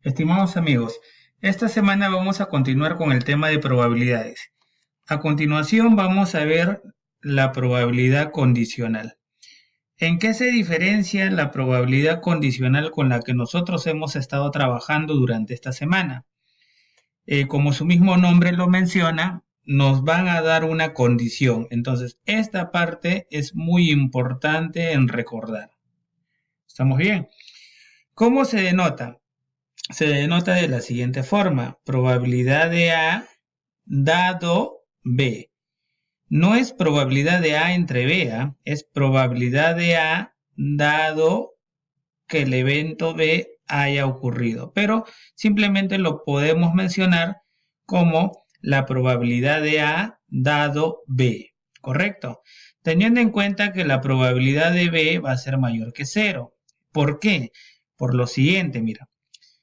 Estimados amigos, esta semana vamos a continuar con el tema de probabilidades. A continuación vamos a ver la probabilidad condicional. ¿En qué se diferencia la probabilidad condicional con la que nosotros hemos estado trabajando durante esta semana? Como su mismo nombre lo menciona, nos van a dar una condición. Entonces, esta parte es muy importante en recordar. ¿Estamos bien? ¿Cómo se denota? Se denota de la siguiente forma: probabilidad de A dado B. No es probabilidad de A entre B, es probabilidad de A dado que el evento B haya ocurrido. Pero simplemente lo podemos mencionar como la probabilidad de A dado B. ¿Correcto? Teniendo en cuenta que la probabilidad de B va a ser mayor que 0. ¿Por qué? Por lo siguiente, mira.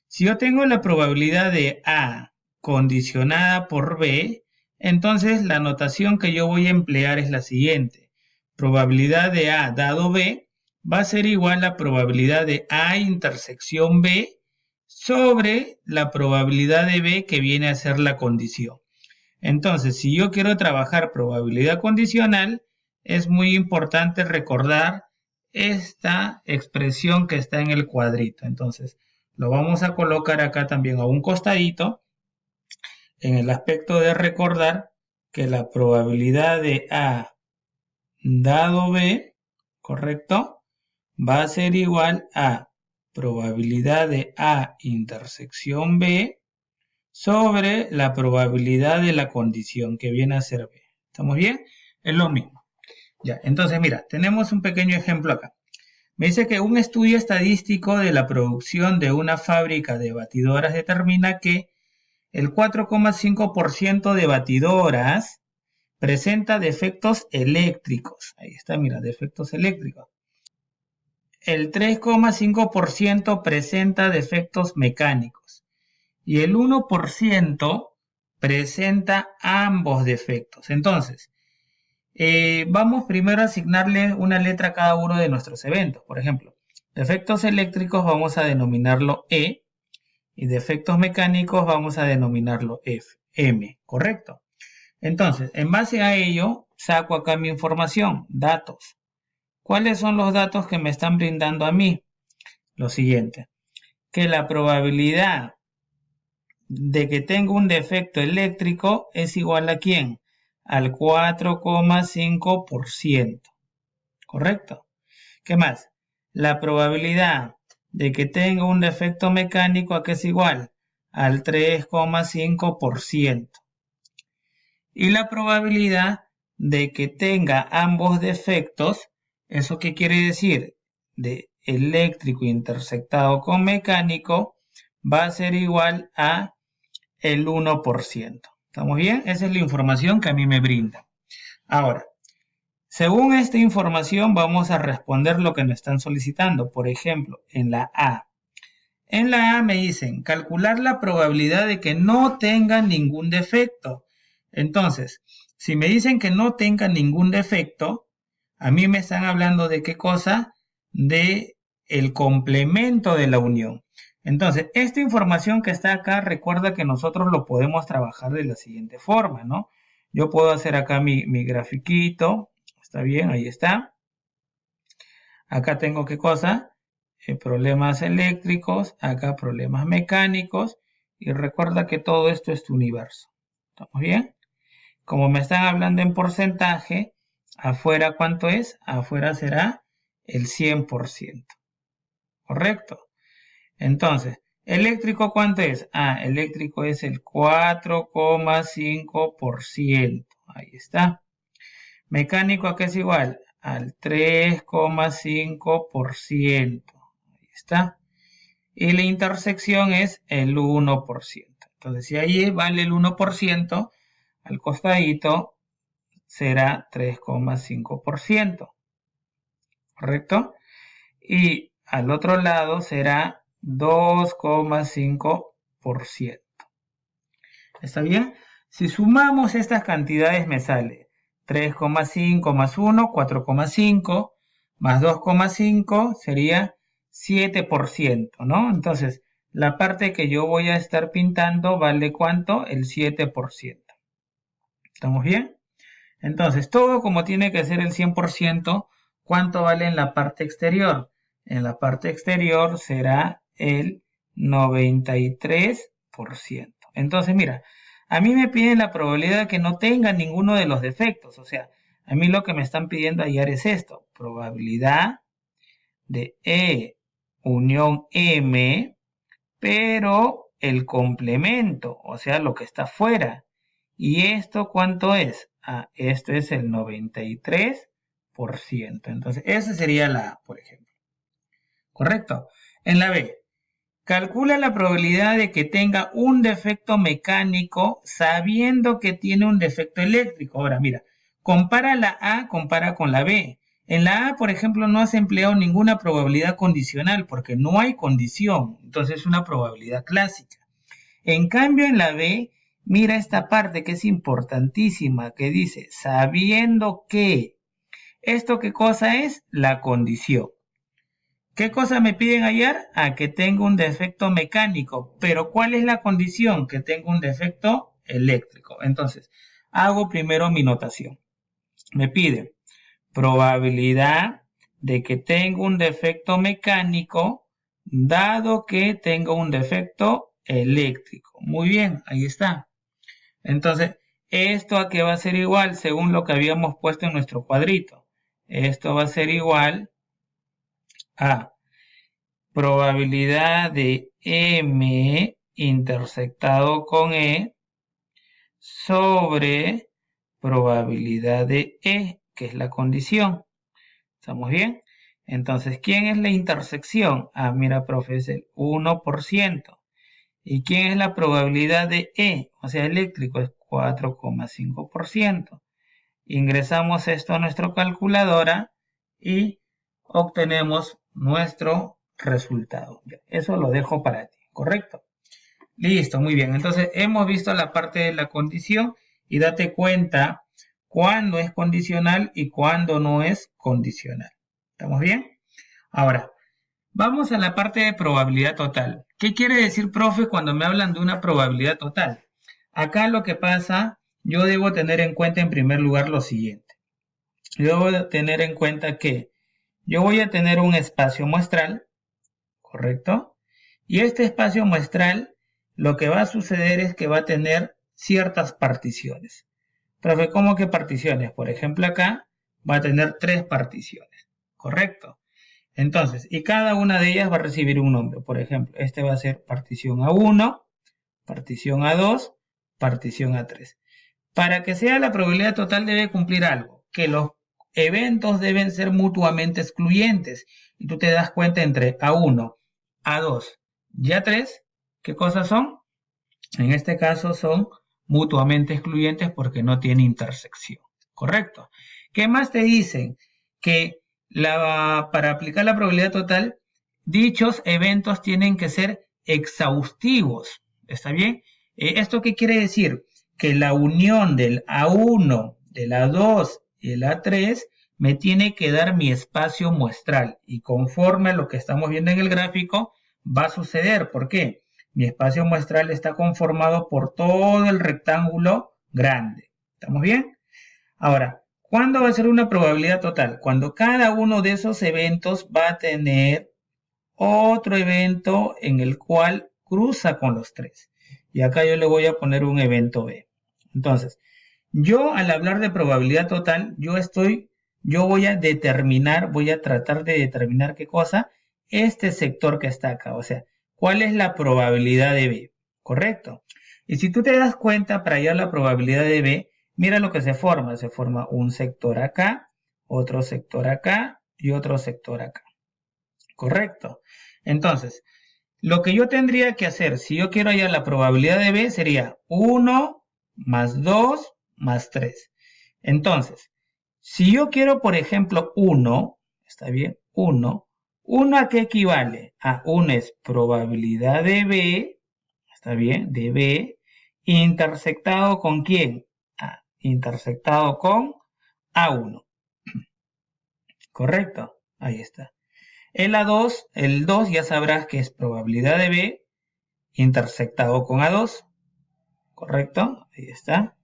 Si yo tengo la probabilidad de A condicionada por B, entonces la notación que yo voy a emplear es la siguiente. Probabilidad de A dado B va a ser igual a probabilidad de A intersección B sobre la probabilidad de B que viene a ser la condición. Entonces, si yo quiero trabajar probabilidad condicional, es muy importante recordar esta expresión que está en el cuadrito. Entonces, lo vamos a colocar acá también a un costadito en el aspecto de recordar que la probabilidad de A dado B, ¿correcto? Va a ser igual a probabilidad de A intersección B sobre la probabilidad de la condición que viene a ser B. ¿Estamos bien? Es lo mismo. Ya, entonces mira, tenemos un pequeño ejemplo acá. Me dice que un estudio estadístico de la producción de una fábrica de batidoras determina que el 4,5% de batidoras presenta defectos eléctricos. Ahí está, mira, defectos eléctricos. El 3,5% presenta defectos mecánicos. Y el 1% presenta ambos defectos. Entonces, vamos primero a asignarle una letra a cada uno de nuestros eventos. Por ejemplo, defectos eléctricos vamos a denominarlo E y defectos mecánicos vamos a denominarlo F, M, ¿correcto? Entonces, en base a ello, saco acá mi información, datos. ¿Cuáles son los datos que me están brindando a mí? Lo siguiente, que la probabilidad de que tenga un defecto eléctrico es igual a ¿quién? Al 4,5%. ¿Correcto? ¿Qué más? La probabilidad de que tenga un defecto mecánico, ¿a qué es igual? Al 3,5%. Y la probabilidad de que tenga ambos defectos, ¿eso qué quiere decir? De eléctrico intersectado con mecánico, va a ser igual a el 1%. ¿Estamos bien? Esa es la información que a mí me brinda. Ahora, según esta información vamos a responder lo que nos están solicitando. Por ejemplo, en la A. En la A me dicen calcular la probabilidad de que no tenga ningún defecto. Entonces, si me dicen que no tenga ningún defecto, a mí me están hablando de qué cosa? De el complemento de la unión. Entonces, esta información que está acá, recuerda que nosotros lo podemos trabajar de la siguiente forma, ¿no? Yo puedo hacer acá mi grafiquito. ¿Está bien? Ahí está. Acá tengo qué cosa? Problemas eléctricos, acá problemas mecánicos. Y recuerda que todo esto es tu universo. ¿Estamos bien? Como me están hablando en porcentaje, afuera ¿cuánto es? Afuera será el 100%. ¿Correcto? Entonces, ¿eléctrico cuánto es? Eléctrico es el 4,5%. Ahí está. Mecánico, ¿a qué es igual? Al 3,5%. Ahí está. Y la intersección es el 1%. Entonces, si ahí vale el 1%, al costadito será 3,5%. ¿Correcto? Y al otro lado será 2,5%. ¿Está bien? Si sumamos estas cantidades me sale 3,5 más 1, 4,5, más 2,5 sería 7%, ¿no? Entonces, la parte que yo voy a estar pintando vale ¿cuánto? El 7%. ¿Estamos bien? Entonces, todo como tiene que ser el 100%, ¿cuánto vale en la parte exterior? En la parte exterior será el 93%. Entonces, mira, a mí me piden la probabilidad de que no tenga ninguno de los defectos. O sea, a mí lo que me están pidiendo hallar es esto. Probabilidad de E unión M, pero el complemento, o sea, lo que está fuera. ¿Y esto cuánto es? Ah, esto es el 93%. Entonces, esa sería la A, por ejemplo. ¿Correcto? En la B, calcula la probabilidad de que tenga un defecto mecánico sabiendo que tiene un defecto eléctrico. Ahora, mira, compara la A, compara con la B. En la A, por ejemplo, no has empleado ninguna probabilidad condicional porque no hay condición. Entonces es una probabilidad clásica. En cambio, en la B, mira esta parte que es importantísima, que dice, sabiendo que, ¿esto qué cosa es? La condición. ¿Qué cosa me piden hallar? A que tenga un defecto mecánico. Pero ¿cuál es la condición? Que tenga un defecto eléctrico. Entonces, hago primero mi notación. Me piden probabilidad de que tenga un defecto mecánico dado que tenga un defecto eléctrico. Muy bien, ahí está. Entonces, ¿esto a qué va a ser igual según lo que habíamos puesto en nuestro cuadrito? Esto va a ser igual a probabilidad de M intersectado con E sobre probabilidad de E, que es la condición. ¿Estamos bien? Entonces, ¿quién es la intersección? Ah, mira, profe, es el 1%. ¿Y quién es la probabilidad de E? O sea, eléctrico es 4,5%. Ingresamos esto a nuestra calculadora y obtenemos nuestro resultado. Eso lo dejo para ti, ¿correcto? Listo, muy bien. Entonces hemos visto la parte de la condición y date cuenta cuándo es condicional y cuándo no es condicional. ¿Estamos bien? Ahora, vamos a la parte de probabilidad total. ¿Qué quiere decir, profe, cuando me hablan de una probabilidad total? Acá lo que pasa, yo debo tener en cuenta en primer lugar lo siguiente. Yo debo tener en cuenta que yo voy a tener un espacio muestral, ¿correcto? Y este espacio muestral, lo que va a suceder es que va a tener ciertas particiones. Profe, ¿cómo que particiones? Por ejemplo, acá va a tener 3 particiones, ¿correcto? Entonces, y cada una de ellas va a recibir un nombre. Por ejemplo, este va a ser partición A1, partición A2, partición A3. Para que sea la probabilidad total debe cumplir algo, que los eventos deben ser mutuamente excluyentes. Y tú te das cuenta entre A1, A2 y A3, ¿qué cosas son? En este caso son mutuamente excluyentes porque no tiene intersección. ¿Correcto? ¿Qué más te dicen? Que para aplicar la probabilidad total, dichos eventos tienen que ser exhaustivos. ¿Está bien? ¿Esto qué quiere decir? Que la unión del A1, del A2 y el A3 me tiene que dar mi espacio muestral. Y conforme a lo que estamos viendo en el gráfico, va a suceder. ¿Por qué? Mi espacio muestral está conformado por todo el rectángulo grande. ¿Estamos bien? Ahora, ¿cuándo va a ser una probabilidad total? Cuando cada uno de esos eventos va a tener otro evento en el cual cruza con los 3. Y acá yo le voy a poner un evento B. Entonces, yo al hablar de probabilidad total, yo voy a determinar, voy a tratar de determinar qué cosa, este sector que está acá, o sea, ¿cuál es la probabilidad de B? ¿Correcto? Y si tú te das cuenta, para hallar la probabilidad de B, mira lo que se forma un sector acá, otro sector acá y otro sector acá. ¿Correcto? Entonces, lo que yo tendría que hacer, si yo quiero hallar la probabilidad de B, sería 1 más 2 más 3. Entonces, si yo quiero, por ejemplo, 1, ¿está bien? 1 ¿a qué equivale? A 1 es probabilidad de B, ¿está bien? De B, intersectado con ¿quién? Intersectado con A1. ¿Correcto? Ahí está. El A2, el 2 ya sabrás que es probabilidad de B intersectado con A2. ¿Correcto? Ahí está.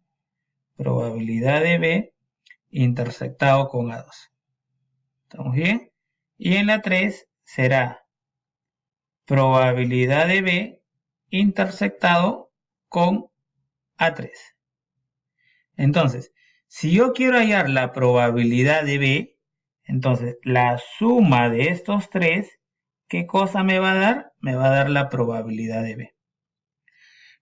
Probabilidad de B intersectado con A2. ¿Estamos bien? Y en la 3 será probabilidad de B intersectado con A3. Entonces, si yo quiero hallar la probabilidad de B, entonces la suma de estos tres, ¿qué cosa me va a dar? Me va a dar la probabilidad de B.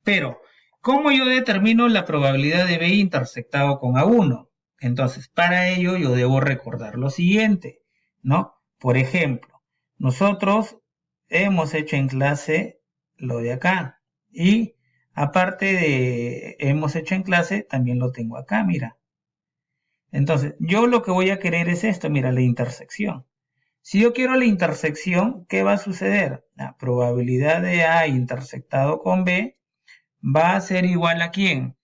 Pero, ¿cómo yo determino la probabilidad de B intersectado con A1? Entonces, para ello yo debo recordar lo siguiente, ¿no? Por ejemplo, nosotros hemos hecho en clase lo de acá y aparte de hemos hecho en clase, también lo tengo acá, mira. Entonces, yo lo que voy a querer es esto, mira, la intersección. Si yo quiero la intersección, ¿qué va a suceder? La probabilidad de A intersectado con B va a ser igual a ¿quién?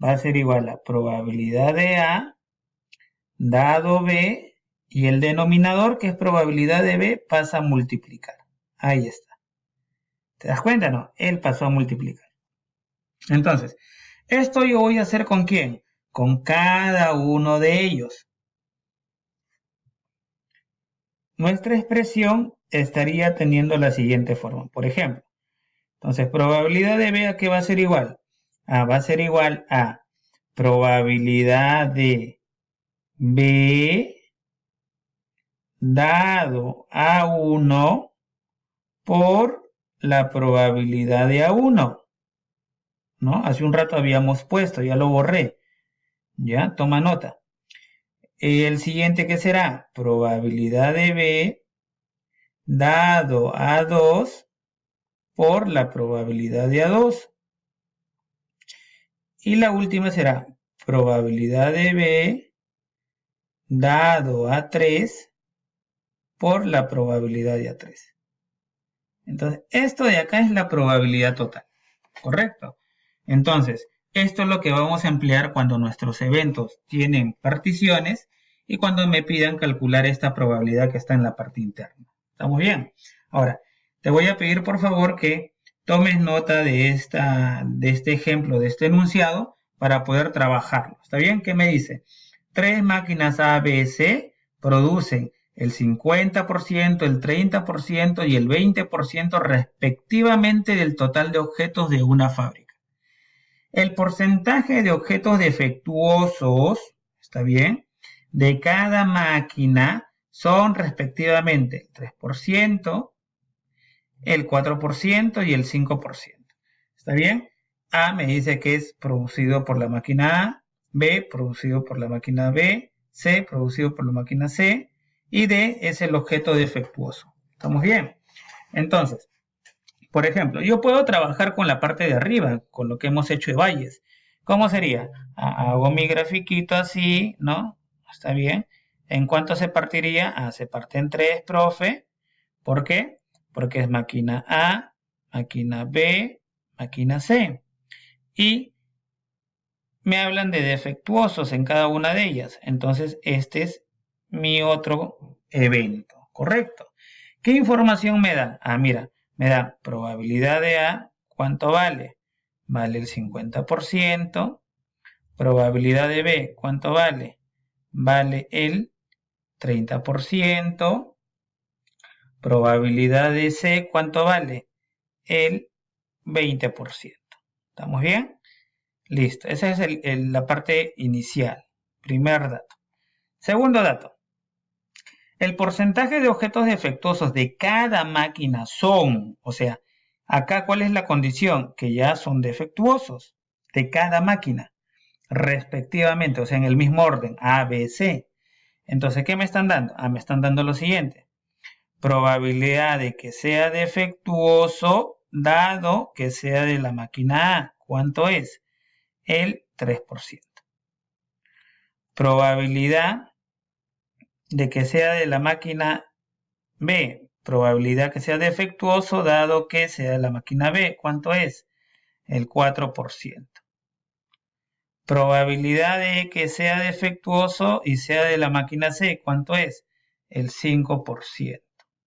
Va a ser igual a probabilidad de A dado B y el denominador, que es probabilidad de B, pasa a multiplicar. Ahí está. ¿Te das cuenta? No, él pasó a multiplicar. Entonces, esto yo voy a hacer ¿con quién? Con cada uno de ellos. Nuestra expresión estaría teniendo la siguiente forma. Por ejemplo, entonces probabilidad de B, ¿a qué va a ser igual? Va a ser igual a probabilidad de B dado A1 por la probabilidad de A1, ¿no? Hace un rato habíamos puesto, ya lo borré, ¿ya? Toma nota. El siguiente, ¿qué será? Probabilidad de B dado A2 por la probabilidad de A2. Y la última será probabilidad de B dado A3 por la probabilidad de A3. Entonces, esto de acá es la probabilidad total, ¿correcto? Entonces, esto es lo que vamos a emplear cuando nuestros eventos tienen particiones y cuando me pidan calcular esta probabilidad que está en la parte interna. ¿Estamos bien? Ahora, te voy a pedir por favor que tomes nota de este ejemplo, de este enunciado, para poder trabajarlo. ¿Está bien? ¿Qué me dice? 3 máquinas A, B, C producen el 50%, el 30% y el 20% respectivamente del total de objetos de una fábrica. El porcentaje de objetos defectuosos, ¿está bien?, de cada máquina son respectivamente el 3%, el 4% y el 5%. ¿Está bien? A me dice que es producido por la máquina A, B producido por la máquina B, C producido por la máquina C y D es el objeto defectuoso. ¿Estamos bien? Entonces, por ejemplo, yo puedo trabajar con la parte de arriba, con lo que hemos hecho de valles. ¿Cómo sería? Hago mi grafiquito así, ¿no? ¿Está bien? ¿En cuánto se partiría? Se parte en 3, profe. ¿Por qué? Porque es máquina A, máquina B, máquina C. Y me hablan de defectuosos en cada una de ellas. Entonces, este es mi otro evento, ¿correcto? ¿Qué información me da? Mira, me da probabilidad de A, ¿cuánto vale? Vale el 50%. Probabilidad de B, ¿cuánto vale? Vale el 30%. Probabilidad de C, ¿cuánto vale? El 20%. ¿Estamos bien? Listo, esa es la parte inicial, primer dato. Segundo dato, el porcentaje de objetos defectuosos de cada máquina son, o sea, acá ¿cuál es la condición? Que ya son defectuosos de cada máquina, respectivamente, o sea, en el mismo orden, A, B, C. Entonces, ¿qué me están dando? Me están dando lo siguiente, probabilidad de que sea defectuoso dado que sea de la máquina A. ¿Cuánto es? El 3%. Probabilidad de que sea de la máquina B. Probabilidad que sea defectuoso dado que sea de la máquina B. ¿Cuánto es? El 4%. Probabilidad de que sea defectuoso y sea de la máquina C. ¿Cuánto es? El 5%.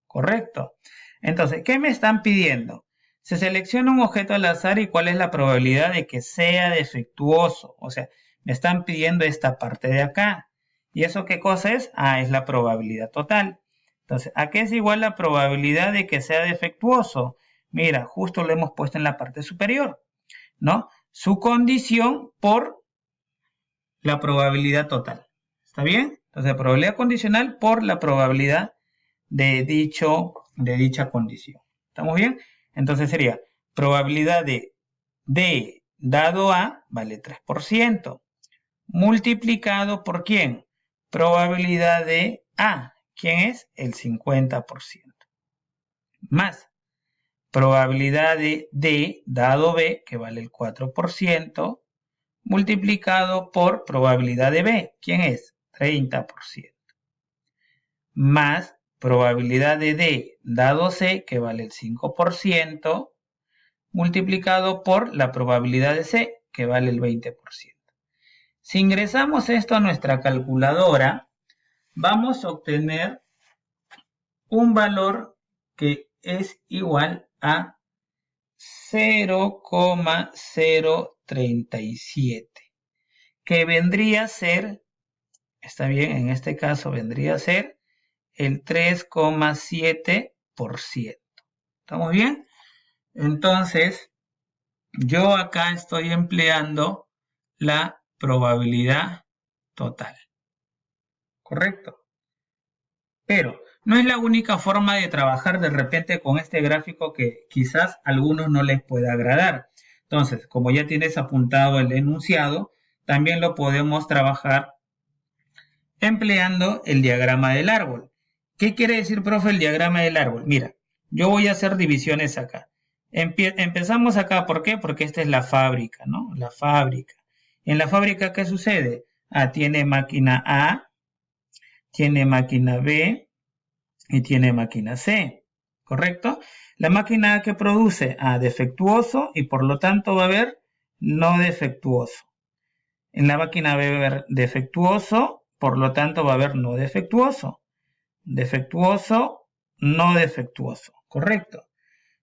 ¿Correcto? Entonces, ¿qué me están pidiendo? Se selecciona un objeto al azar y cuál es la probabilidad de que sea defectuoso. O sea, me están pidiendo esta parte de acá. ¿Y eso qué cosa es? Ah, es la probabilidad total. Entonces, ¿a qué es igual la probabilidad de que sea defectuoso? Mira, justo lo hemos puesto en la parte superior, ¿no? Su condición por la probabilidad total. ¿Está bien? Entonces, probabilidad condicional por la probabilidad de dicha condición. ¿Estamos bien? Entonces sería probabilidad de D dado A vale 3%. Multiplicado por ¿quién? Probabilidad de A. ¿Quién es? El 50%. Más probabilidad de D dado B, que vale el 4%, multiplicado por probabilidad de B. ¿Quién es? 30%. Más probabilidad de D dado C, que vale el 5%, multiplicado por la probabilidad de C, que vale el 20%. Si ingresamos esto a nuestra calculadora, vamos a obtener un valor que es igual a 0,037, que vendría a ser, está bien, en este caso vendría a ser el 3,7%. ¿Estamos bien? Entonces, yo acá estoy empleando la probabilidad total. ¿Correcto? Pero no es la única forma de trabajar de repente con este gráfico que quizás a algunos no les pueda agradar. Entonces, como ya tienes apuntado el enunciado, también lo podemos trabajar empleando el diagrama del árbol. ¿Qué quiere decir, profe, el diagrama del árbol? Mira, yo voy a hacer divisiones acá. Empezamos acá, ¿por qué? Porque esta es la fábrica, ¿no? La fábrica. En la fábrica, ¿qué sucede? Ah, tiene máquina A, tiene máquina B y tiene máquina C, ¿correcto? La máquina A que produce defectuoso y por lo tanto va a haber no defectuoso. En la máquina B va a haber defectuoso, por lo tanto va a haber no defectuoso. Defectuoso, no defectuoso, ¿correcto?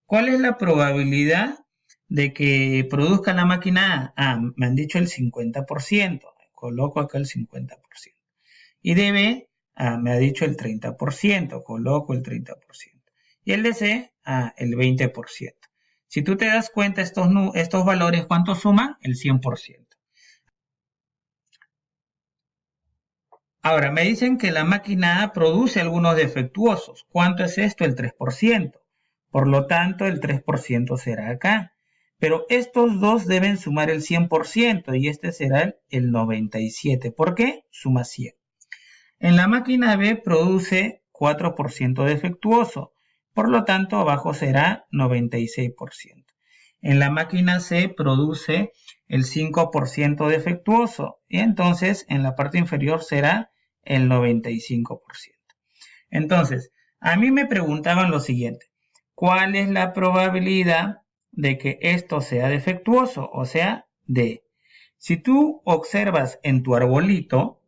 ¿Cuál es la probabilidad de que produzca la máquina A? Ah, me han dicho el 50%. Coloco acá el 50%. Y de B, me ha dicho el 30%. Coloco el 30%. Y el de C, el 20%. Si tú te das cuenta, estos valores, ¿cuánto suman? El 100%. Ahora, me dicen que la máquina A produce algunos defectuosos. ¿Cuánto es esto? El 3%. Por lo tanto, el 3% será acá. Pero estos dos deben sumar el 100% y este será el 97%. ¿Por qué? Suma 100. En la máquina B produce 4% defectuoso. Por lo tanto, abajo será 96%. En la máquina C produce el 5% defectuoso. Y entonces, en la parte inferior será el 95%. Entonces, a mí me preguntaban lo siguiente: ¿cuál es la probabilidad de que esto sea defectuoso? O sea, D. Si tú observas en tu arbolito,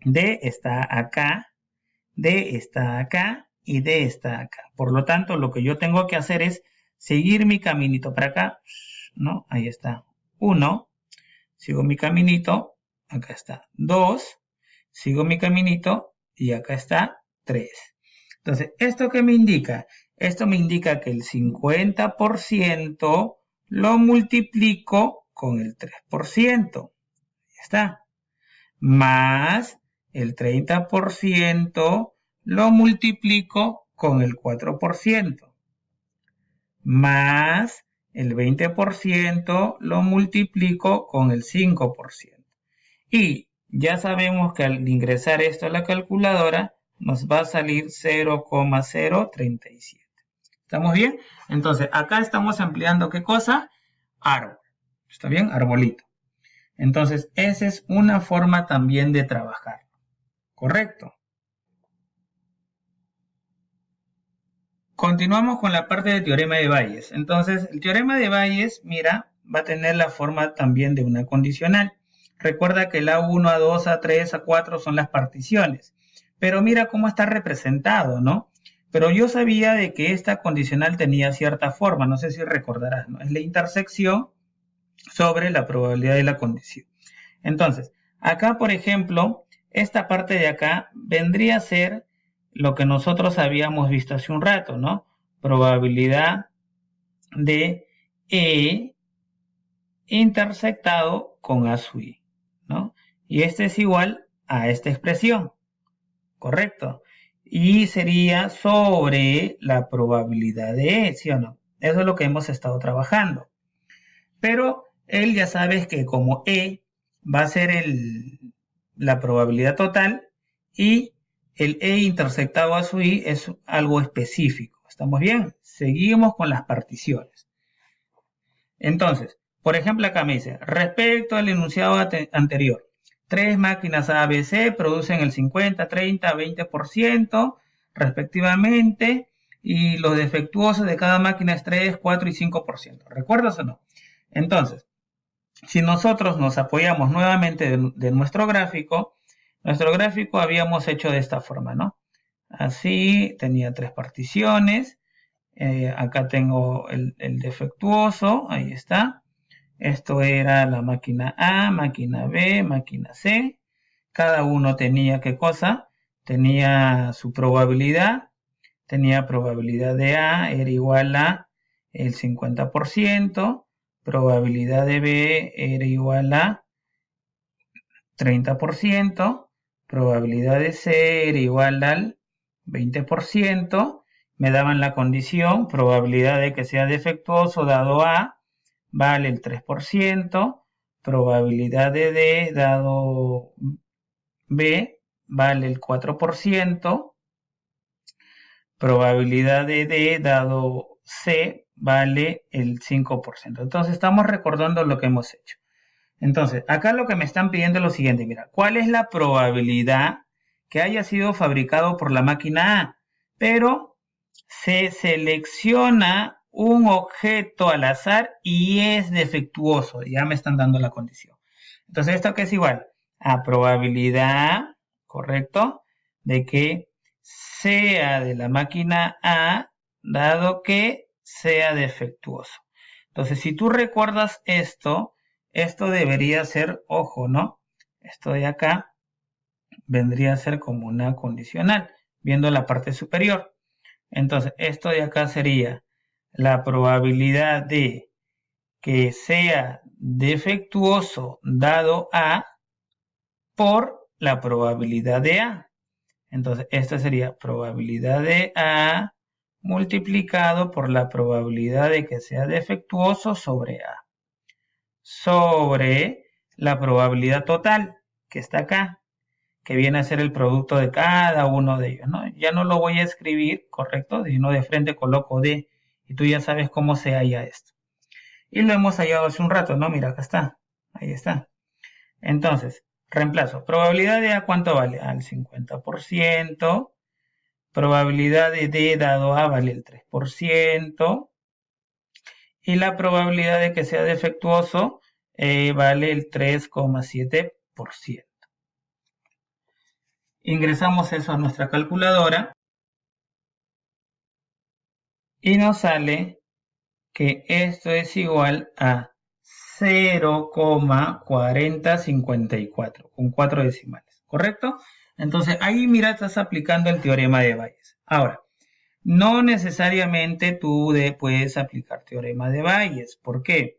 D está acá, D está acá y D está acá. Por lo tanto, lo que yo tengo que hacer es seguir mi caminito para acá, ¿no? Ahí está, 1, sigo mi caminito, acá está, 2, sigo mi caminito y acá está 3. Entonces, ¿esto qué me indica? Esto me indica que el 50% lo multiplico con el 3%. Ya está. Más el 30% lo multiplico con el 4%. Más el 20% lo multiplico con el 5%. Y ya sabemos que al ingresar esto a la calculadora nos va a salir 0,037. ¿Estamos bien? Entonces, acá estamos empleando ¿qué cosa? Árbol. ¿Está bien? Arbolito. Entonces, esa es una forma también de trabajar. ¿Correcto? Continuamos con la parte del teorema de Bayes. Entonces, el teorema de Bayes, mira, va a tener la forma también de una condicional. Recuerda que el A1, A2, A3, A4 son las particiones. Pero mira cómo está representado, ¿no? pero yo sabía de que esta condicional tenía cierta forma, no sé si recordarás, ¿no? Es la intersección sobre la probabilidad de la condición. Entonces, acá, por ejemplo, esta parte de acá vendría a ser lo que nosotros habíamos visto hace un rato, ¿no? Probabilidad de E intersectado con A sub I, ¿no? Y este es igual a esta expresión, ¿correcto? Y sería sobre la probabilidad de E, ¿sí o no? Eso es lo que hemos estado trabajando. Pero él ya sabes que como E va a ser la probabilidad total y el E intersectado a su I es algo específico. ¿Estamos bien? Seguimos con las particiones. Entonces, por ejemplo, acá me dice, respecto al enunciado anterior, 3 máquinas ABC producen el 50, 30, 20% respectivamente y los defectuosos de cada máquina es 3, 4 y 5%. ¿Recuerdas o no? Entonces, si nosotros nos apoyamos nuevamente de nuestro gráfico habíamos hecho de esta forma, ¿no? Así, tenía 3 particiones. Acá tengo el defectuoso, ahí está. Esto era la máquina A, máquina B, máquina C. Cada uno tenía, ¿qué cosa? Tenía su probabilidad. Tenía probabilidad de A, era igual a el 50%. Probabilidad de B era igual a 30%. Probabilidad de C era igual al 20%. Me daban la condición, probabilidad de que sea defectuoso dado A vale el 3%, probabilidad de D dado B vale el 4%, probabilidad de D dado C vale el 5%. Entonces estamos recordando lo que hemos hecho. Entonces, acá lo que me están pidiendo es lo siguiente, mira, ¿cuál es la probabilidad que haya sido fabricado por la máquina A? Pero se selecciona un objeto al azar y es defectuoso, ya me están dando la condición. Entonces, ¿esto qué es igual? A probabilidad, ¿correcto? De que sea de la máquina A, dado que sea defectuoso. Entonces, si tú recuerdas esto debería ser, ojo, ¿no? Esto de acá vendría a ser como una condicional, viendo la parte superior. Entonces, esto de acá sería la probabilidad de que sea defectuoso dado A por la probabilidad de A. Entonces, esta sería probabilidad de A multiplicado por la probabilidad de que sea defectuoso sobre A. Sobre la probabilidad total que está acá, que viene a ser el producto de cada uno de ellos, ¿no? Ya no lo voy a escribir, ¿correcto? Sino de frente coloco D y tú ya sabes cómo se halla esto. Y lo hemos hallado hace un rato, ¿no? Mira, acá está. Ahí está. Entonces, reemplazo. Probabilidad de A, ¿cuánto vale? Al 50%. Probabilidad de D dado A vale el 3%. Y la probabilidad de que sea defectuoso vale el 3,7%. Ingresamos eso a nuestra calculadora y nos sale que esto es igual a 0,4054 con 4 decimales, ¿correcto? Entonces ahí mira, estás aplicando el teorema de Bayes. Ahora, no necesariamente tú puedes aplicar teorema de Bayes. ¿Por qué?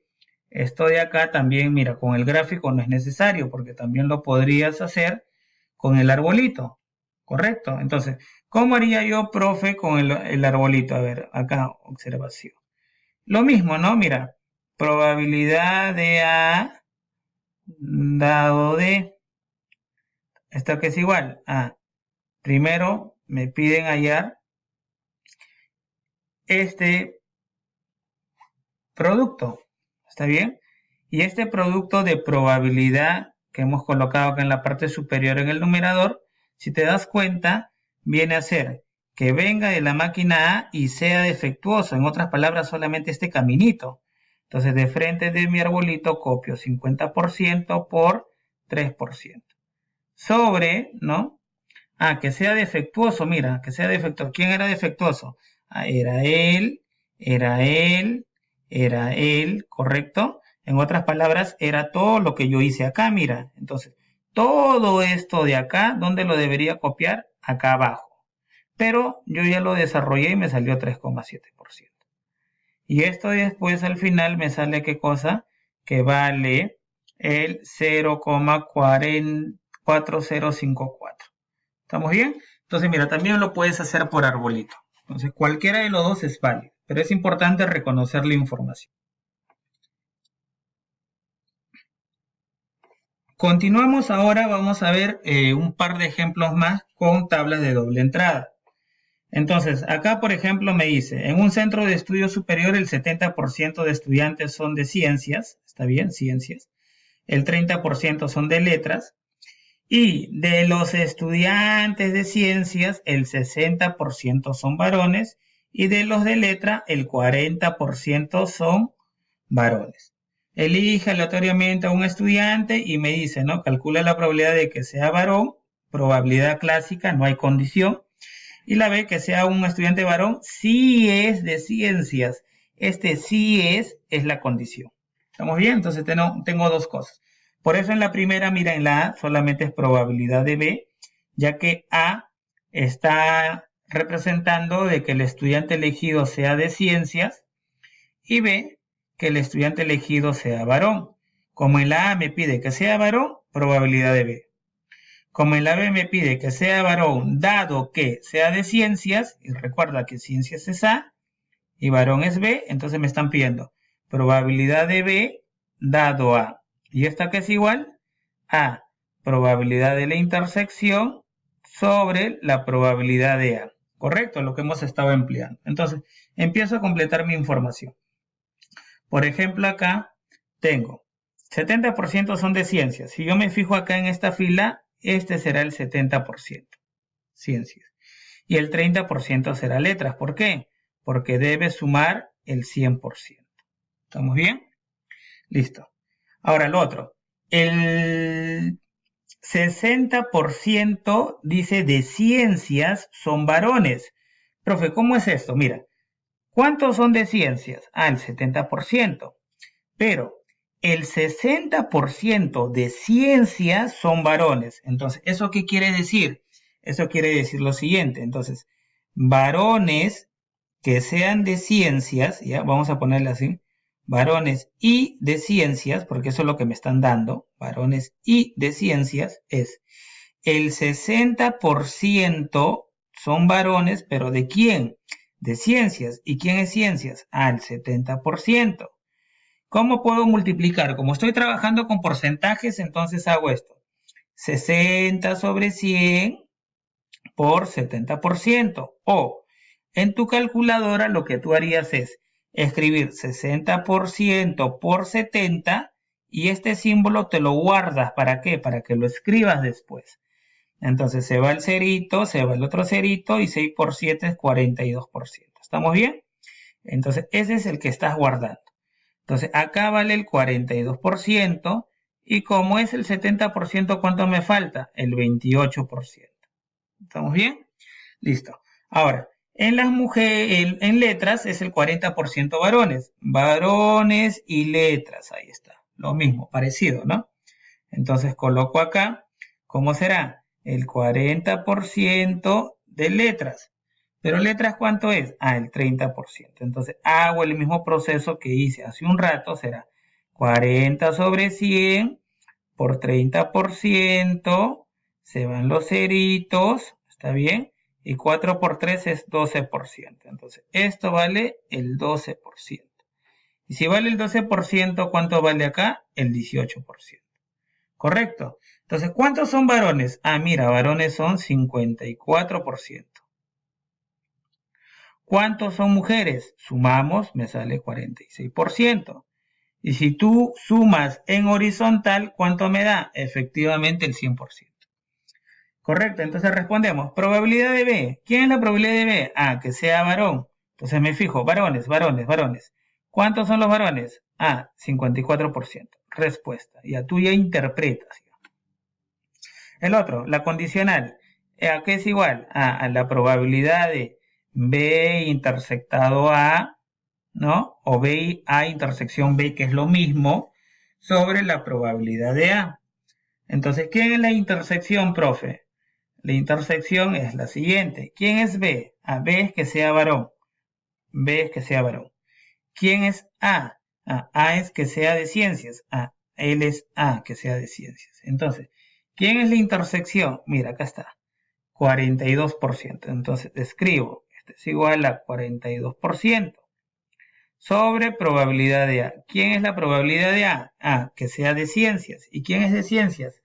Esto de acá también, mira, con el gráfico no es necesario porque también lo podrías hacer con el arbolito, ¿correcto? Entonces, ¿cómo haría yo, profe, con el arbolito? A ver, acá, observación. Lo mismo, ¿no? Mira, probabilidad de A dado D. ¿Esto qué es igual? A, primero me piden hallar este producto, ¿está bien? Y este producto de probabilidad que hemos colocado acá en la parte superior en el numerador, si te das cuenta, viene a ser que venga de la máquina A y sea defectuoso. En otras palabras, solamente este caminito. Entonces, de frente de mi arbolito copio 50% por 3%. Sobre, ¿no? Ah, que sea defectuoso, mira, que sea defectuoso. ¿Quién era defectuoso? Ah, era él, era él, era él, ¿correcto? En otras palabras, era todo lo que yo hice acá, mira. Entonces, todo esto de acá, ¿dónde lo debería copiar? Acá abajo. Pero yo ya lo desarrollé y me salió 3,7%. Y esto después al final me sale ¿qué cosa? Que vale el 0,4054. ¿Estamos bien? Entonces, mira, también lo puedes hacer por arbolito. Entonces, cualquiera de los dos es válido, pero es importante reconocer la información. Continuamos ahora, vamos a ver un par de ejemplos más con tablas de doble entrada. Entonces, acá, por ejemplo, me dice, en un centro de estudio superior el 70% de estudiantes son de ciencias, ¿está bien? Ciencias. El 30% son de letras. Y de los estudiantes de ciencias, el 60% son varones y de los de letra, el 40% son varones. Elige aleatoriamente a un estudiante y me dice, ¿no? Calcula la probabilidad de que sea varón, probabilidad clásica, no hay condición. Y la B, que sea un estudiante varón, sí es de ciencias. Este sí es la condición. ¿Estamos bien? Entonces tengo dos cosas. Por eso en la primera, mira, en la A solamente es probabilidad de B, ya que A está representando de que el estudiante elegido sea de ciencias y B, que el estudiante elegido sea varón. Como en la A me pide que sea varón, probabilidad de B. Como en la B me pide que sea varón, dado que sea de ciencias, y recuerda que ciencias es A y varón es B, entonces me están pidiendo probabilidad de B dado A. ¿Y esta que es igual? A, probabilidad de la intersección sobre la probabilidad de A. ¿Correcto? Lo que hemos estado empleando. Entonces, empiezo a completar mi información. Por ejemplo, acá tengo 70% son de ciencias. Si yo me fijo acá en esta fila, este será el 70%, ciencias. Y el 30% será letras. ¿Por qué? Porque debe sumar el 100%. ¿Estamos bien? Listo. Ahora el otro. El 60% dice de ciencias son varones. Profe, ¿cómo es esto? Mira, ¿cuántos son de ciencias? Ah, el 70%. Pero el 60% de ciencias son varones. Entonces, ¿eso qué quiere decir? Eso quiere decir lo siguiente. Entonces, varones que sean de ciencias, ya vamos a ponerle así, varones y de ciencias, porque eso es lo que me están dando, varones y de ciencias, es el 60% son varones, pero ¿de quién? De ciencias. ¿Y quién es ciencias? Al 70%. ¿Cómo puedo multiplicar? Como estoy trabajando con porcentajes, entonces hago esto. 60 sobre 100 por 70%. O en tu calculadora lo que tú harías es escribir 60% por 70 y este símbolo te lo guardas. ¿Para qué? Para que lo escribas después. Entonces se va el cerito, se va el otro cerito y 6 por 7 es 42%. ¿Estamos bien? Entonces ese es el que estás guardando. Entonces acá vale el 42% y como es el 70%, ¿cuánto me falta? El 28%. ¿Estamos bien? Listo. Ahora, en las mujeres, en letras es el 40% varones. Varones y letras, ahí está. Lo mismo, parecido, ¿no? Entonces coloco acá, ¿cómo será? El 40% de letras. Pero letras, ¿cuánto es? Ah, el 30%. Entonces hago el mismo proceso que hice hace un rato, será 40 sobre 100 por 30%, se van los ceritos, ¿está bien? Y 4 por 3 es 12%. Entonces esto vale el 12%. Y si vale el 12%, ¿cuánto vale acá? El 18%. ¿Correcto? Entonces, ¿cuántos son varones? Ah, mira, varones son 54%. ¿Cuántos son mujeres? Sumamos, me sale 46%. Y si tú sumas en horizontal, ¿cuánto me da? Efectivamente el 100%. Correcto, entonces respondemos, probabilidad de B. ¿Quién es la probabilidad de B? Ah, que sea varón. Entonces me fijo, varones, varones, varones. ¿Cuántos son los varones? Ah, 54%. Respuesta. Ya tú ya interpretas. El otro, la condicional. ¿A qué es igual? A la probabilidad de B intersectado A, ¿no? O B A intersección B, que es lo mismo, sobre la probabilidad de A. Entonces, ¿quién es la intersección, profe? La intersección es la siguiente. ¿Quién es B? B es que sea varón. B es que sea varón. ¿Quién es A? A es que sea de ciencias. Él es A, que sea de ciencias. Entonces, ¿quién es la intersección? Mira, acá está. 42%. Entonces, escribo. Esto es igual a 42% sobre probabilidad de A. ¿Quién es la probabilidad de A? Que sea de ciencias. ¿Y quién es de ciencias?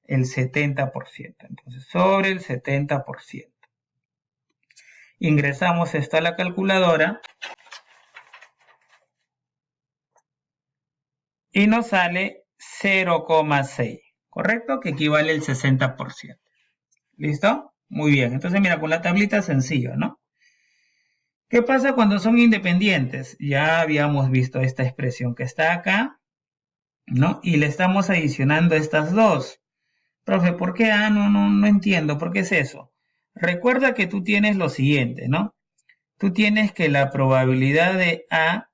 El 70%. Entonces, sobre el 70%. Ingresamos esto a la calculadora y nos sale 0,6, ¿correcto? Que equivale al 60%. ¿Listo? Muy bien. Entonces, mira, con la tablita sencillo, ¿no? ¿Qué pasa cuando son independientes? Ya habíamos visto esta expresión que está acá, ¿no? Y le estamos adicionando estas dos. Profe, ¿por qué? No entiendo. ¿Por qué es eso? Recuerda que tú tienes lo siguiente, ¿no? Tú tienes que la probabilidad de A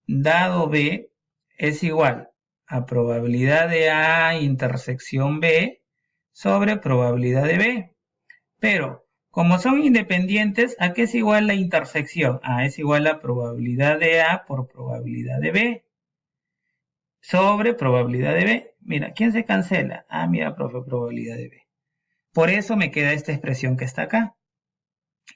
dado B es igual a probabilidad de A intersección B sobre probabilidad de B. Pero, como son independientes, ¿a qué es igual la intersección? Es igual a probabilidad de A por probabilidad de B sobre probabilidad de B. Mira, ¿quién se cancela? Mira, profe, probabilidad de B. Por eso me queda esta expresión que está acá.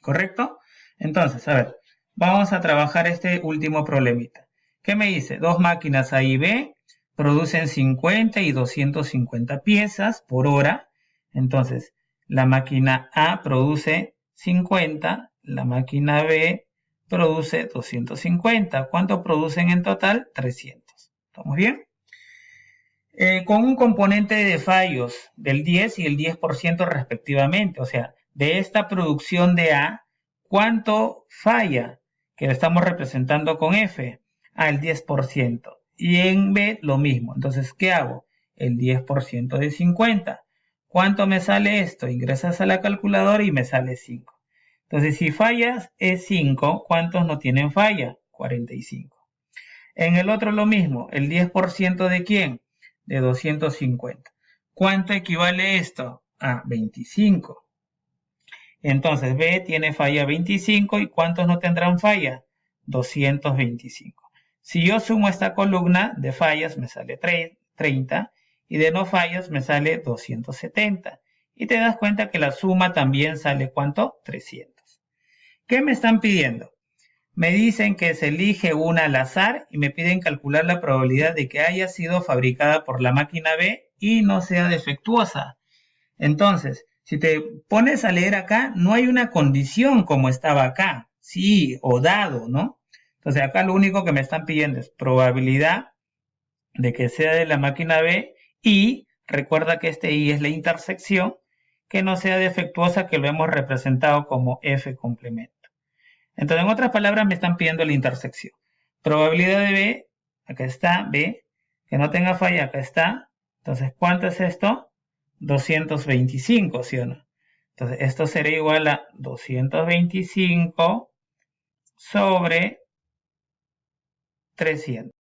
¿Correcto? Entonces, a ver, vamos a trabajar este último problemita. ¿Qué me dice? Dos máquinas A y B producen 50 y 250 piezas por hora. Entonces, la máquina A produce 50, la máquina B produce 250. ¿Cuánto producen en total? 300. ¿Estamos bien? Con un componente de fallos del 10 y el 10% respectivamente. O sea, de esta producción de A, ¿cuánto falla? Que lo estamos representando con F. El 10%. Y en B lo mismo. Entonces, ¿qué hago? El 10% de 50. ¿Cuánto me sale esto? Ingresas a la calculadora y me sale 5. Entonces, si fallas es 5, ¿cuántos no tienen falla? 45. En el otro lo mismo, el 10% de quién? De 250. ¿Cuánto equivale esto? 25. Entonces B tiene falla 25 y ¿cuántos no tendrán falla? 225. Si yo sumo esta columna de fallas me sale 30 y de no fallas me sale 270. Y te das cuenta que la suma también sale ¿cuánto? 300. ¿Qué me están pidiendo? Me dicen que se elige una al azar y me piden calcular la probabilidad de que haya sido fabricada por la máquina B y no sea defectuosa. Entonces, si te pones a leer acá, no hay una condición como estaba acá, sí o dado, ¿no? Entonces acá lo único que me están pidiendo es probabilidad de que sea de la máquina B y recuerda que este I es la intersección, que no sea defectuosa, que lo hemos representado como F complemento. Entonces, en otras palabras, me están pidiendo la intersección. Probabilidad de B, acá está, B, que no tenga falla, acá está. Entonces, ¿cuánto es esto? 225, ¿sí o no? Entonces, esto será igual a 225 sobre 300.